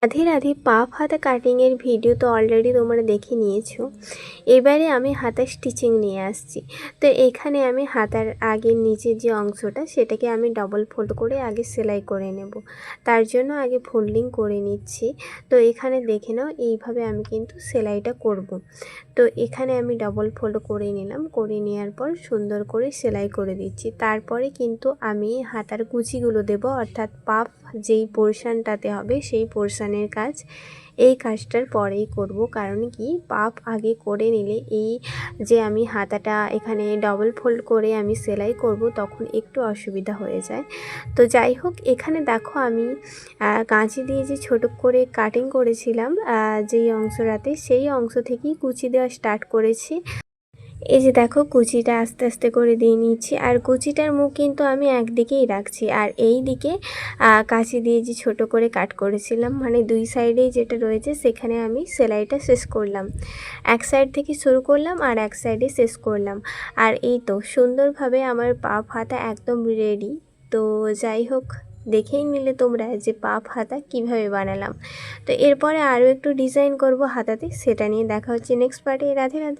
Radhe Radhe. Puff হাতা কাটিংয়ের video তো অলরেডি তোমরা দেখে নিয়েছো। এবারে আমি হাতার স্টিচিং নিয়ে আসছি। তো এখানে আমি হাতার আগের নিচের যে অংশটা সেটাকে আমি ডবল ফোল্ড করে আগে সেলাই করে নেব। তার জন্য আগে ফোল্ডিং করে নিচ্ছি। তো এখানে দেখে নাও, এইভাবে আমি কিন্তু সেলাইটা করব। তো এখানে আমি ডবল ফোল্ড করে নিলাম, করে নেওয়ার পর সুন্দর করে সেলাই করে দিচ্ছি। তারপরে কিন্তু আমি হাতার কুচিগুলো দেব, অর্থাৎ পাফ যেই পোর্শানটাতে হবে সেই পোর্শানের কাজ এই কাজটার পরেই করব। কারণ কি, পাফ আগে করে নিলে এই যে আমি হাতাটা এখানে ডবল ফোল্ড করে আমি সেলাই করব তখন একটু অসুবিধা হয়ে যায়। তো যাই হোক, এখানে দেখো আমি কাঁচি দিয়ে যে ছোট করে কাটিং করেছিলাম যেই অংশটাতে, সেই অংশ থেকেই কুচি দেওয়া স্টার্ট করেছি। এই যে দেখো, কুচিটা আস্তে আস্তে করে দিয়ে নিচ্ছি। আর কুচিটার মুখ কিন্তু আমি একদিকেই রাখছি, আর এই দিকে কাঁচি দিয়ে যে ছোট করে কাট করেছিলাম, মানে দুই সাইডেই যেটা রয়েছে সেখানে আমি সেলাইটা শেষ করলাম। এক সাইড থেকে শুরু করলাম আর এক সাইডে শেষ করলাম। আর এই তো সুন্দরভাবে আমার পাফ হাতা একদম রেডি। তো যাই হোক, দেখেই নিলে তোমরা যে পাফ হাতা কিভাবে বানালাম। তো এরপরে আরও একটু ডিজাইন করব হাতাতে, সেটা নিয়ে দেখা হচ্ছে নেক্সট পার্টে। রাধে রাধে।